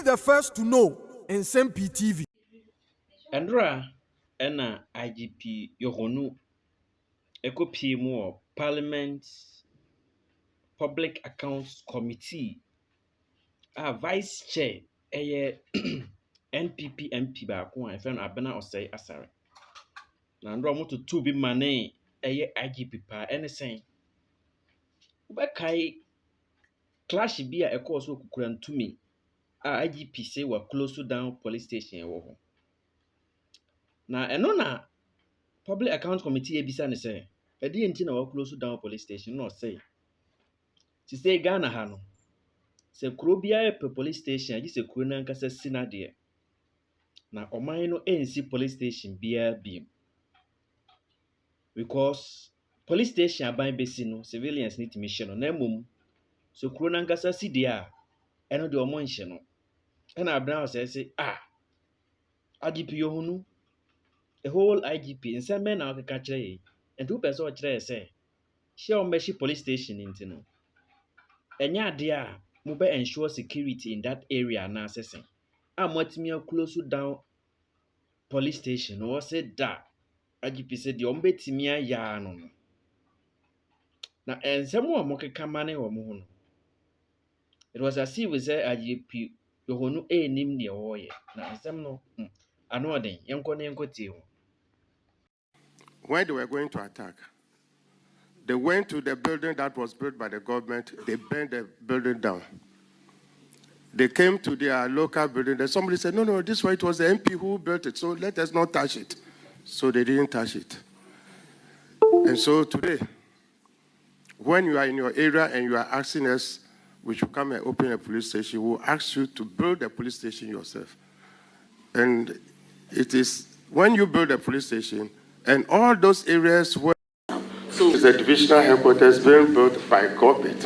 the first to know. Nsem-Pii TV. Andra ena IGP Yohonu ekopie mu Parliament Public Accounts Committee Vice Chair NPP MP baako a efe no Abena Osei Asare. Na ndro mo tutu bi mane IGP pa ene sen. Ubekai clash bi a ekọ so okukura ntumi IGP say wa close down police station ewo ho. Na eno na Public Account Committee ebisa ne say edi enti na wa close down police station no say. Ti say Ghana ha no. Se kuro bia pe police station agi se kuro na nkasa sina de. Na oman no ensi police station bia bi. Because police station aban besi no civilians need to mission no na mum so kuro na nkasa si de a eno de omo nhye no. Na Abena say IGP Yohonu the whole IGP Nsem-Pii na okeka kire yi and two person o kire say she o meshi police station nti no enya ade a mo be ensure security in that area na assessing amwatimi close down police station o say da IGP say the ombetimi aya no na ensem o mo keka mane wo mo ho no it was as if we say IGP Yohonu enim ne wo ye na ensem no ano oden yenko ne yenko tie ho. When they were going to attack, they went to the building that was built by the government. They burned the building down. They came to their local building. Then somebody said, no, this way it was the MP who built it, so let us not touch it. So they didn't touch it. And so today, when you are in your area and you are asking us, we should come and open a police station, we will ask you to build a police station yourself. And it is when you build a police station, and all those areas where the divisional headquarters being built by government.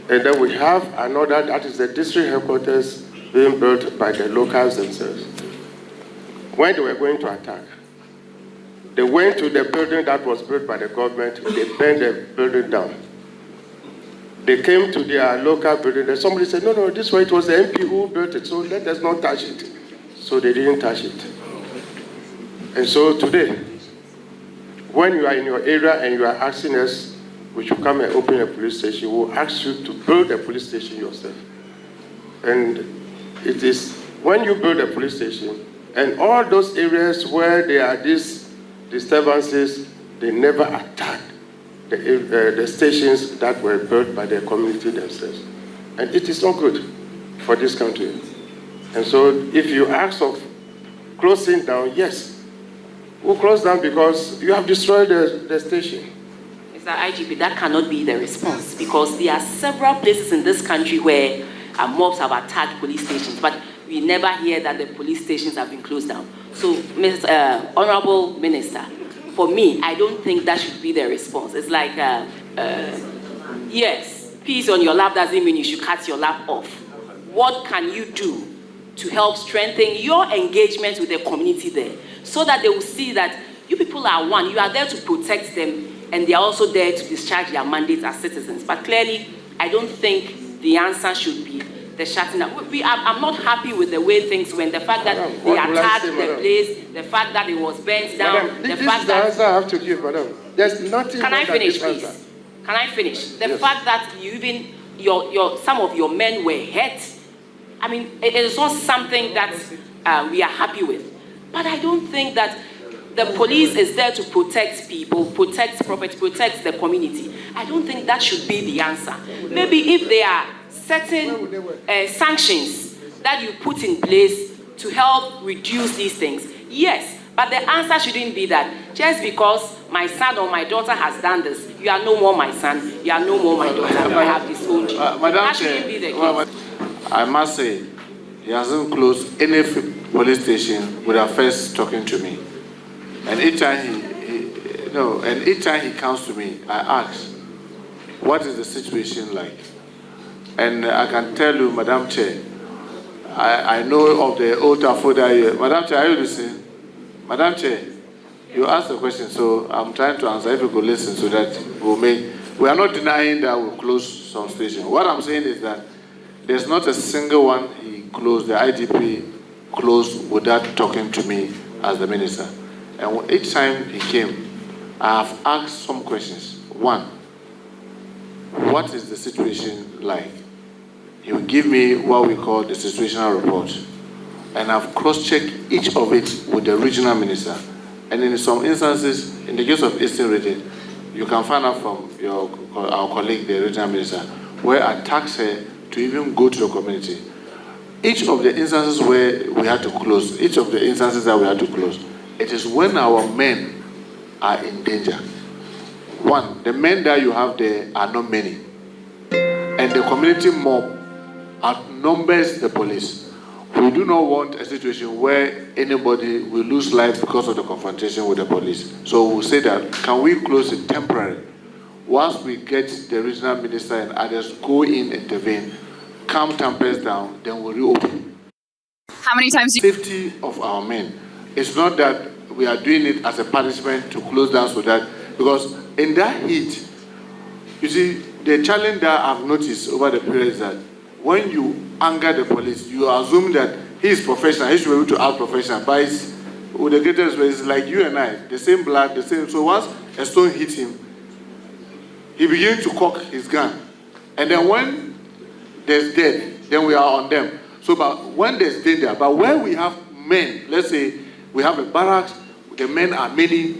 And then we have another, that is the district headquarters being built by the locals themselves. When they were going to attack, they went to the building that was built by the government, they burned the building down. They came to their local building, and somebody said, no, this way it was the MP who built it, so let us not touch it. So they didn't touch it. And so today, when you are in your area and you are asking us, we should come and open a police station, we'll ask you to build a police station yourself. And it is when you build a police station, and all those areas where there are these disturbances, they never attack the stations that were built by the community themselves. And it is not good for this country. And so if you ask of closing down, yes, we'll close down because you have destroyed the station. Mr. IGP, that cannot be the response because there are several places in this country where mobs have attacked police stations, but we never hear that the police stations have been closed down. So, Honorable Minister, for me, I don't think that should be the response. It's like, yes, peace on your lap doesn't mean you should cut your lap off. What can you do to help strengthen your engagement with the community there so that they will see that you people are one, you are there to protect them, and they are also there to discharge their mandates as citizens. But clearly, I don't think the answer should be the shutting down. I'm not happy with the way things went, the fact that they attacked the place, the fact that it was burnt down, Madam, this is the answer I have to give, madam. There's nothing. Can I finish, please? Can I finish? The fact that you even some of your men were hurt, I mean, it is not something that we are happy with. But I don't think that the police is there to protect people, protect property, protect the community. I don't think that should be the answer. Maybe if there are certain sanctions that you put in place to help reduce these things, yes. But the answer shouldn't be that just because my son or my daughter has done this, you are no more my son, you are no more my daughter. I have disowned you. That shouldn't be the case. I must say, he hasn't closed any police station without first talking to me. And each time each time he comes to me, I ask, what is the situation like? And I can tell you, Madam Chair, I know of the old Tafoda here. Madam Chair, are you listening? Madam Chair, you asked the question, so I'm trying to answer. If you could listen so that we are not denying that we'll close some station. What I'm saying is that there's not a single one he closed, the IGP closed without talking to me as the minister. And each time he came, I have asked some questions. One, what is the situation like? He will give me what we call the situational report. And I've cross-checked each of it with the regional minister. And in some instances, in the case of Eastern Region, you can find out from our colleague, the regional minister, where I tasked her to even go to the community. Each of the instances where we had to close, each of the instances that we had to close, it is when our men are in danger. One, the men that you have there are not many. And the community mob outnumbers the police. We do not want a situation where anybody will lose life because of the confrontation with the police. So we'll say that, can we close it temporarily? Once we get the regional minister and others go in, intervene, calm tempers down, then we'll reopen. How many times do you... Safety of our men. It's not that we are doing it as a punishment to close down so that, because in that heat, you see, the challenge that I've noticed over the period is that when you anger the police, you assume that he is professional, he should be able to act professional, but it's, with the greatest way, it's like you and I, the same blood, the same. So once a stone hits him, he begins to cock his gun. And then when there's death, then we are on them. So but when there's danger, but when we have men, let's say we have a barracks, the men are many,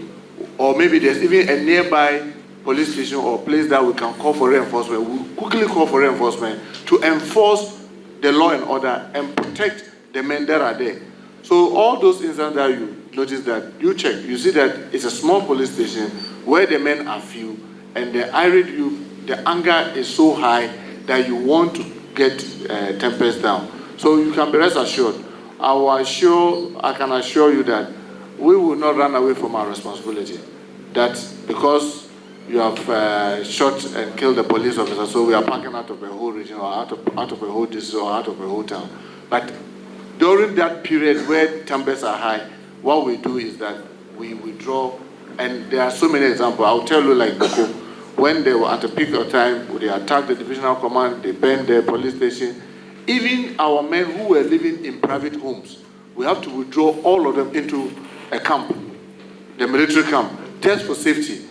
or maybe there's even a nearby police station or place that we can call for reinforcement, we quickly call for reinforcement to enforce the law and order and protect the men that are there. So all those instances that you notice that you check, you see that it's a small police station where the men are few and the anger is so high that you want to get tempers down. So you can be rest assured. I can assure you that we will not run away from our responsibility. That because you have shot and killed a police officer, so we are packing out of a whole region or out of a whole district or out of a whole town. But during that period where tempers are high, what we do is that we withdraw, and there are so many examples. I'll tell you, like Boko, when they were at a peak of time, they attacked the divisional command, they burned the police station. Even our men who were living in private homes, we have to withdraw all of them into a camp, the military camp, just for safety.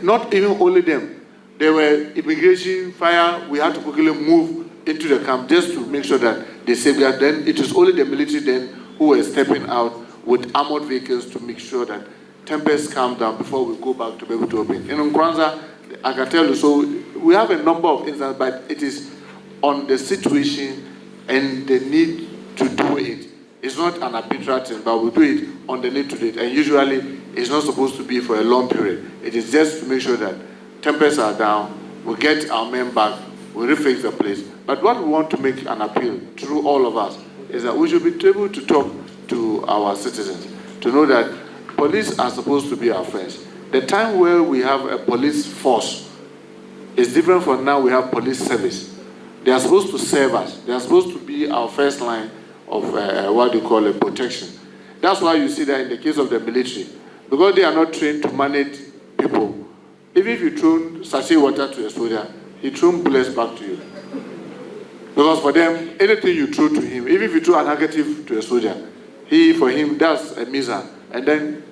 Not even only them. There were immigration, fire, we had to quickly move into the camp just to make sure that they safeguard. Then it was only the military then who were stepping out with armored vehicles to make sure that tempers calm down before we go back to be able to open. In Nkranza, I can tell you, so we have a number of instances, but it is on the situation and the need to do it. It's not an arbitrary thing, but we do it on the need to do it. And usually, it's not supposed to be for a long period. It is just to make sure that tempers are down, we get our men back, we refix the place. But what we want to make an appeal through all of us is that we should be able to talk to our citizens, to know that police are supposed to be our friends. The time where we have a police force is different from now we have police service. They are supposed to serve us. They are supposed to be our first line of what you call a protection. That's why you see that in the case of the military, because they are not trained to manage people. Even if you throw sachet water to a soldier, he throws bullets back to you. Because for them, anything you throw to him, even if you throw a negative to a soldier, for him, that's a missile. And then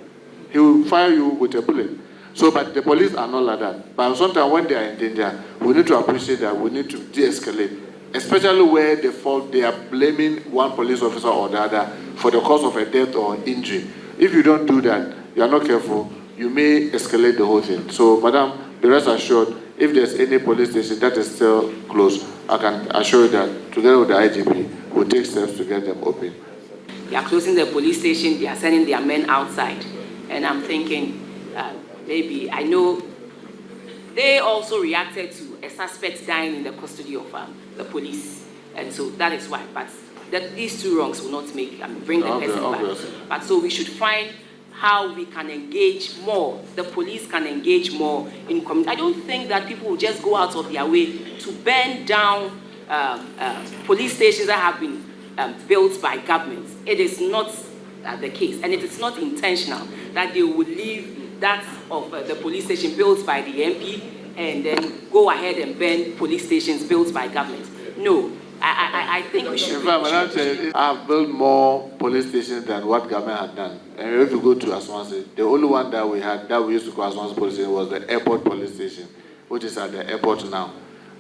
he will fire you with a bullet. So, but the police are not like that. But sometimes when they are in danger, we need to appreciate that we need to de-escalate. Especially where they are blaming one police officer or the other for the cause of a death or injury. If you don't do that, you are not careful, you may escalate the whole thing. So, madam, be rest assured, if there's any police station that is still closed, I can assure you that together with the IGP, we'll take steps to get them open. They are closing the police station, they are sending their men outside. And I'm thinking, maybe, I know they also reacted to a suspect dying in the custody of the police. And so that is why. But these two wrongs will not bring the person back. But so we should find how we can engage more. The police can engage more in community. I don't think that people will just go out of their way to burn down police stations that have been built by governments. It is not the case, and it is not intentional that they would leave that of the police station built by the MP and then go ahead and burn police stations built by government. No, I think we should. In fact, Madam Chair, I have built more police stations than what government had done. And if you go to Aswansi, the only one that we had that we used to call Aswansi police station was the airport police station, which is at the airport now.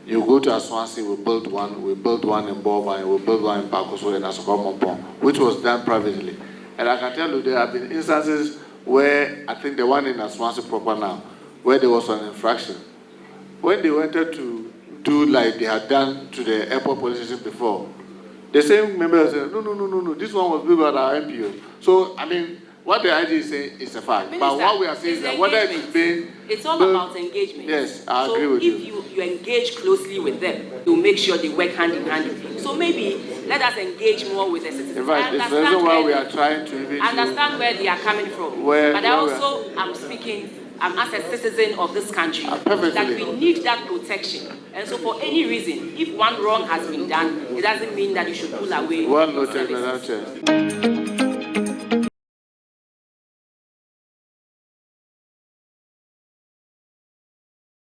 You go to Aswansi, we built one in Boba, we built one in Pakoso and Asokomompong, which was done privately. And I can tell you there have been instances where, I think the one in Aswansi proper now, where there was an infraction. When they wanted to do like they had done to the airport police station before, the same member said, no, this one was built by our MPO. So, I mean, what the IG is saying is a fact. Minister, but what we are saying is that whether it is being... It's all about engagement. Yes, I agree with you. So if you engage closely with them, you make sure they work hand in hand with you. So maybe let us engage more with the citizens. In fact, it's the reason why we are trying to even... understand where they are coming from. But I also am speaking as a citizen of this country, that we need that protection. And so for any reason, if one wrong has been done, it doesn't mean that you should pull away. Well noted, Madam Chair.